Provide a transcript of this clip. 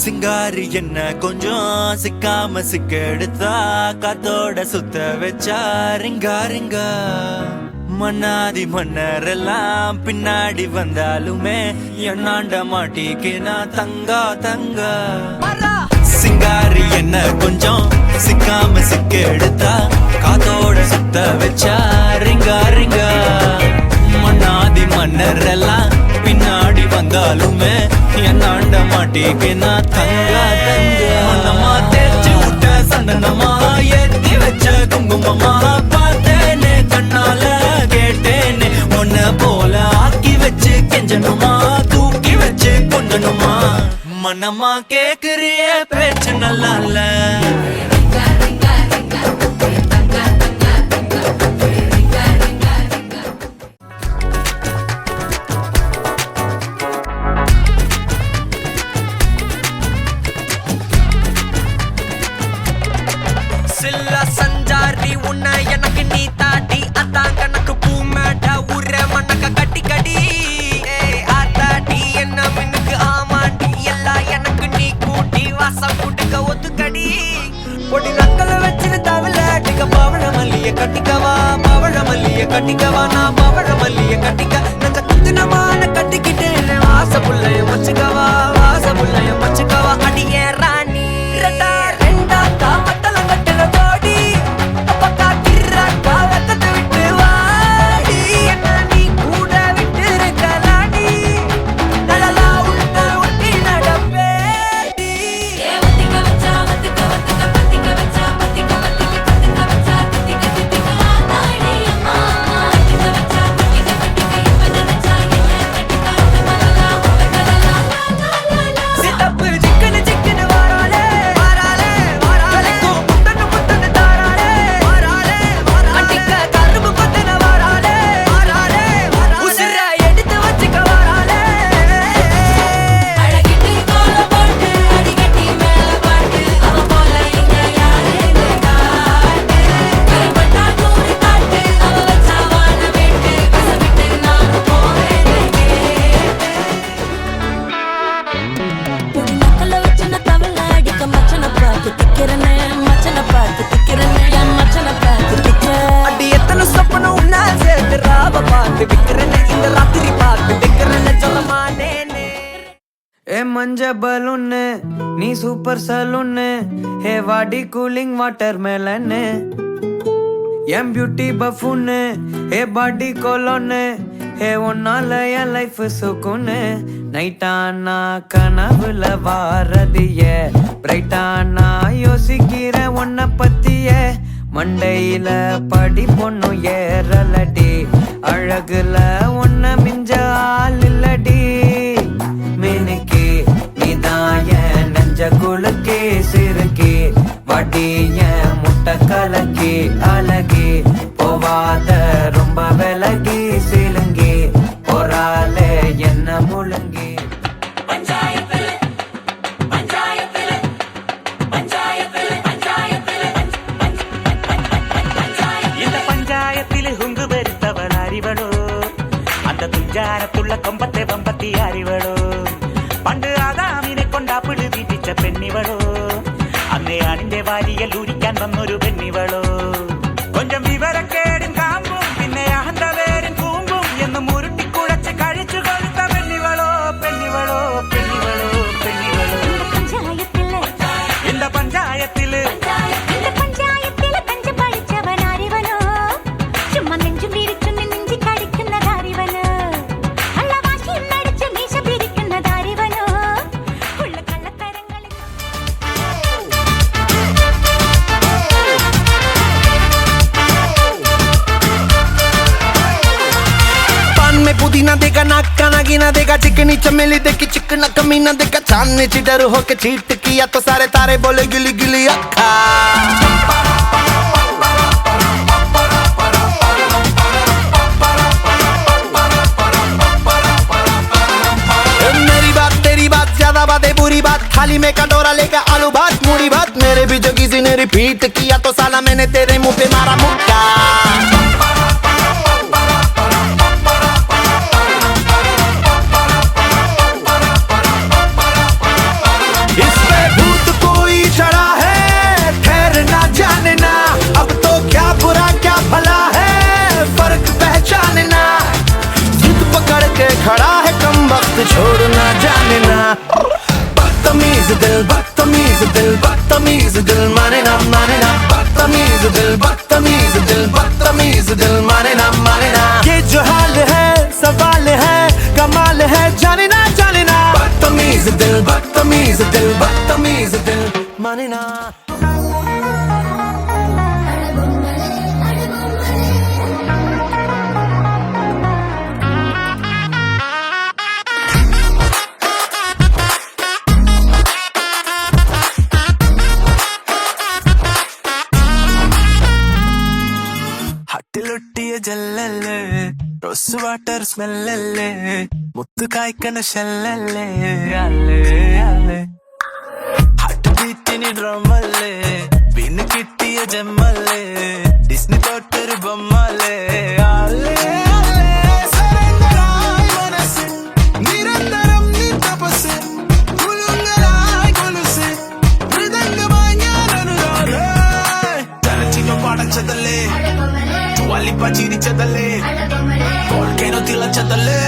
சிங்காரி என்ன கொஞ்சம் சிக்காம சிக்க எடுத்தா காத்தோட சுத்த வச்சா ரிங்கா ரிங்கா மன்னாதி மன்னர் எல்லாம் பின்னாடி வந்தாலுமே என்னாண்ட மாட்டிக்கு நான் தங்கா தங்கா சிங்காரி என்ன கொஞ்சம் சிக்காம சிக்க எடுத்தா காத்தோட சுத்த வச்சா ரிங்கா ரிங்கா மன்னாதி மன்னர் எல்லாம் பின்னாடி வந்தாலுமே என்னாண்ட மாட்டிக்கு நான் தங்கா தங்கா மன்னமா தேய்ச்சி விட்ட சந்தனமா ஏத்தி வச்ச குங்குமமா பார்த்தேனே கண்ணால கேட்டேனே உன்ன போல ஆக்கி வச்சு கெஞ்சனுமா தூக்கி வச்சு கொஞ்சனுமா மனமா கேக்குறிய பேச்சு நல்லா இல்ல சில்ல சஞ்சாரி உன்னை எனக்கு நீ தாட்டி அதான் கணக்கு பூமேட்ட உர மண்ணக்க கட்டி கடி ஆத்தாட்டி என்ன மின்னுக்கு ஆமாண்டி எல்லாம் எனக்கு நீ கூட்டி வாசம் கூட்டுக்க ஒத்துக்கடி பொடி நக்கல வச்சுட்டு தவள அடிக்க பவழ மல்லிய கட்டிக்கவா பவழ மல்லிய கட்டிக்கவா நான் பவழ மல்லிய கட்டிக்க நஞ்ச குத்தினமான கட்டிக்கிட்டேன் வாச புள்ளைய மச்சுக்கவா வாச புள்ளைய மச்சுக்கவா அடியே ராணி ரெண்டா காமத்தல கட்டல தோடி அப்பக்கா கிராக்கா வெத்தத்தை விட்டு வாடி என்ன நீ கூட விட்டு இருக்கலாடி நலலா உள்ள ஒட்டி நடப்பேடி வத்திக்க வச்சா வத்திக்க வத்திக்க பத்திக்க வச்சா பத்திக்க வத்திக்க பத்திக்க வச்சா தித்திக்க தித்திக்க ஆத்தாடி அம்மா வத்திக்க வச்சா தித்திக்க தித்திக்க இப்ப நினைச்சா என்ன கட்டிக்க மலலா மலலா சித்தப்பு சிக்கன சிக்கன வாராலே வாராலே வாராலே முத்தன முத்தன தாராலே வாராலே வாராலே கட்டிக்க கரும்பு கொத்தன வாராலே வாராலே வாராலே உசிர எடுத்து வச்சுக்க வாராலே அழகிட்டு கோல போட்டு அடிகட்டி மேல பாட்டு அவ போல இங்க யாருன்னு காட்டு கருப்பட்டா கூறி காட்டு அவ வச்சா வாழ வேட்டு கசவிட்டு நானும் போவேன்னு பொடி நக்கல வச்சு நான் தவள அடிக்க மச்சனை பார்த்து திக்கிறனே மச்சனை பார்த்து திக்கிறனே என் மச்சனை பார்த்து திக்கிறேன் அடி எத்தனை சொப்பன உன்னா சேர்த்து ராவ பார்த்து விக்கிறேன்னு இந்த ராத்திரி பார்த்து விக்கிறேன்னு சொல்லமானேனே ஏ மஞ்ச பலூன்னு நீ சூப்பர் சலூன்னு ஹே வாடி கூலிங் வாட்டர் மேலன்னு என் பியூட்டி பஃபூன்னு ஹே பாடி கோலோன்னு ஹே ஒன்னால என் லைஃப் சுக்குன்னு நைட்டானா கனவுல வாரதிய பிரைட்டானா யோசிக்கிற உன்னை பத்திய மண்டையில படி பொண்ணு ஏறலடி அழகுல உன்னை மிஞ்ச ஆள் இல்லடி மினுக்கு நீதான் என் நெஞ்ச குலுக்கி சிறுக்கி வடிய முட்டை கலக்கி அழகி போவாத ரொம்ப விலகி சிலுங்கி போறாலே என்ன முழுங்கி இந்த பஞ்சாயத்தில் ஹுங்கு பெருத்தவள் அறிவளோ அந்த துஞ்சாரத்துள்ள கொம்பத்தை வம்பத்தி அறிவளோ பண்டு ആദാമിനെ കൊണ്ടാപ്പിള് തീറ്റിച്ച പെണ്ണിവളോ അന്നേ അണിന്റെ വാരിയൽ ഊരിക്കാൻ വന്നൊരു പെണ്ണിവളോ കൊഞ്ചം വിവരക്കേടും കാമ്പും പിന്നെ അഹന്ത വേരും കൂമ്പും എന്നും ഉരുട്ടിക്കുഴച്ച് കഴിച്ചു കൊഴുത്ത പെണ്ണിവളോ പെണ്ണിവളോ പെണ്ണിവളോ പെണ്ണിവളോ இந்த பஞ்சாயத்திല് பஞ்ச படிச்சவன் அறிவனோ சும்மா நெஞ்சு பிரிச்சு நெஞ்சு கடிക്കുന്നത് அறிவனோ அல்ல வாசியம் நடிச்சு மீச பிரிക്കുന്നത് அறிவனோ உள்ள கள்ளத்தரங்களில் पान में पुदीना देगा नाक का नागिना देगा चिकनी चमेली देखी चिकना कमीना देखा चांद ने चिडर होके चीट किया तो सारे तारे बोले गिली गिली अक्खा मेरी बात तेरी बात ज्यादा बातें बुरी बात थाली में कटोरा लेकर आलू भात मूड़ी भात मेरे भी जो किसी ने रिपीट किया तो साला मैंने तेरे मुंह पे मारा मुक्का इस बदतमीज दिल बदतमीज दिल बदतमीज दिल माने ना बदतमीज दिल बदतमीज दिल बदतमीज दिल माने ना ये जो हाल है सवाल है कमाल है जाने ना बदतमीज दिल बदतमीज दिल बदतमीज दिल माने ना ഹട്ടിലൊട്ടിയ ജല്ലല്ലേ റോസ് വാട്ടർ സ്മെല്ലല്ലേ മുത്ത് കായ്ക്കണ ഷെല്ലല്ലേ അല്ലേ അല്ലേ ഹാർട്ട് ബീറ്റിന് ഡ്രമല്ലേ പിന്നെ കിട്ടിയ ജമ്മല്ലേ ഡിസ്നി തൊട്ടൊരു ബൊമ്മല്ലേ അല്ലേ അല്ലേ സരണ്ടറായി മനസ്സിൻ നിരന്തരം നീ തപസ്സിൻ കുലുങ്ങലായി കൊലുസിൻ മൃദംഗമായി ഞാൻ അനുരാഗേ തലച്ചിങ്ങ പടച്ചതല്ലേ വലിപ്പ ചിരിച്ചതല്ലേ കോൾക്കേനോ തിളച്ചതല്ലേ